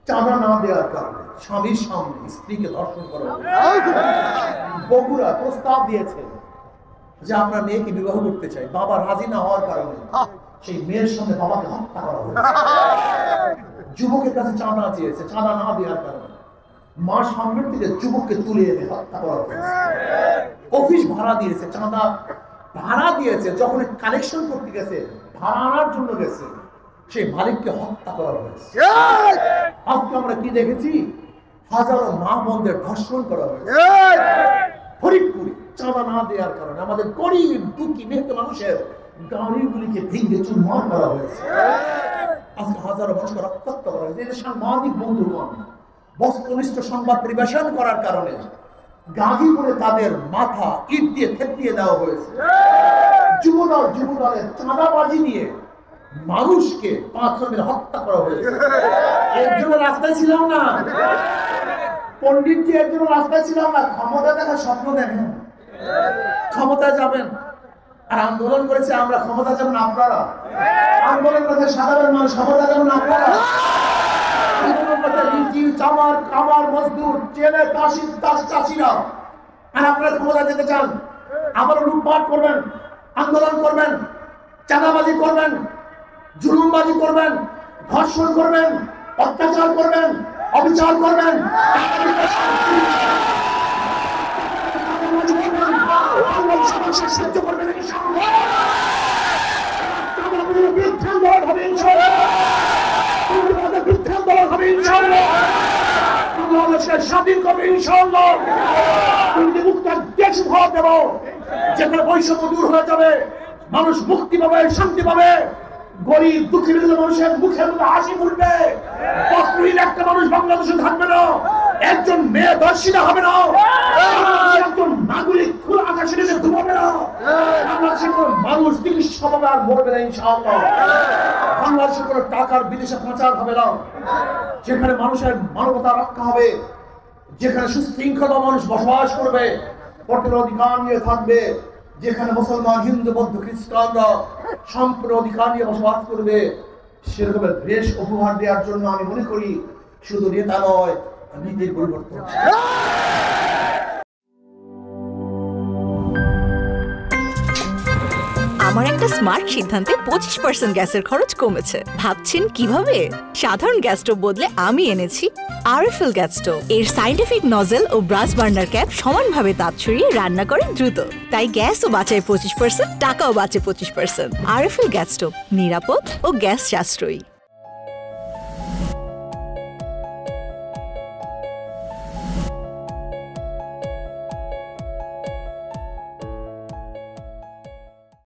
চাঁদা না দেওয়ার কারণে স্বামীর সামনে স্ত্রীকে ধর্ষণ করা বগুড়া প্রস্তাব দিয়েছে যে আপনার মেয়েকে বিবাহ করতে চাই, বাবা রাজি না হওয়ার কারণে সেই মেয়ের সামনে বাবাকে হত্যা করা হয়েছে। যুবকের কাছে চাঁদা চেয়েছে, চাঁদা না দেওয়ার কারণে মা সামনের থেকে যুবককে তুলে এনে হত্যা করা হয়েছে। অফিস ভাড়া দিয়েছে, চাঁদা ভাড়া দিয়েছে, যখন কালেকশন করতে গেছে, ভাড়া আনার জন্য গেছে, সেই মালিককে হত্যা করা হয়েছে। আজকে আমরা কি দেখেছি? হাজারো মা বোনদের ধর্ষণ করা হয়েছে ফরিদপুরে চাঁদা না দেওয়ার কারণে। আমাদের গরিব দুঃখী মেহনত মানুষের গাড়িগুলিকে ভেঙে চুরমার করা হয়েছে। আজকে হাজারো মানুষকে রক্তাক্ত করা হয়েছে। এটা সাংবাদিক বন্ধুগণ বস্তুনিষ্ঠ সংবাদ পরিবেশন করার কারণে গাজীপুরে তাদের মাথা ইট দিয়ে থেতলিয়ে দেওয়া হয়েছে। যুবদলের চাঁদাবাজি নিয়ে মানুষকে পাথর মেরে হত্যা করা হয়েছে। এর জন্য রাস্তায় ছিলাম না, পণ্ডিতজি এর জন্য রাস্তায় ছিলাম না। ক্ষমতা দেখার স্বপ্ন দেখেন, ক্ষমতায় যাবেন। আর আন্দোলন করেছে আমরা, ক্ষমতা যাবেন আপনারা। আন্দোলন করেছে সাধারণ মানুষ, ক্ষমতা যাবেন আপনারা। চামার কামার মজদুর জেলে চাষিরা, আর আপনারা ক্ষমতা যেতে চান। আবার লুটপাট করবেন, আন্দোলন করবেন, চাঁদাবাজি করবেন, জুলুমবাজি করবেন, ধর্ষণ করবেন, অত্যাচার করবেন, অবিচার করবেন, সহ্য করবেন। স্বাধীন করবে ইনশাআল্লাহ। মুক্ত দেশ উপহার দেব, যেখানে বৈষম্য দূর হয়ে যাবে, মানুষ মুক্তি পাবে, শান্তি পাবে, গরিব দুঃখী মানুষের মুখের মধ্যে হাসি ফুটবে। বস্ত্রহীন একটা মানুষ বাংলাদেশে থাকবে না, একজন মেয়ে ধর্ষিতা হবে না, একজন নাগরিক খোলা আকাশের নিচে ঘুমাবে না, বাংলাদেশের কোন মানুষ চিকিৎসাভাবে আর মরবে না ইনশাআল্লাহ। বাংলাদেশের কোন টাকার বিদেশে পাচার হবে না, যেখানে মানুষের মানবতা রক্ষা হবে, যেখানে সুশৃঙ্খলা মানুষ বসবাস করবে, ভোটের অধিকার নিয়ে থাকবে, যেখানে মুসলমান, হিন্দু, বৌদ্ধ, খ্রিস্টানরা সম্পূর্ণ অধিকার নিয়ে বসবাস করবে, সেরকমের দেশ উপহার দেওয়ার জন্য আমি মনে করি শুধু নেতা নয়, নীতির পরিবর্তন। আমার একটা স্মার্ট সিদ্ধান্তে 25% গ্যাসের খরচ কমেছে। ভাবছেন কিভাবে? সাধারণ গ্যাস স্টোভ বদলে আমি এনেছি আরএফএল গ্যাস স্টোভ। এর সাইন্টিফিক নজল ও ব্রাস বার্নার ক্যাপ সমানভাবে তাপ ছড়িয়ে রান্না করে দ্রুত, তাই গ্যাসও বাঁচায় 25%, টাকাও বাঁচে 25%। আরএফএল গ্যাস স্টোভ নিরাপদ ও গ্যাস সাশ্রয়ী।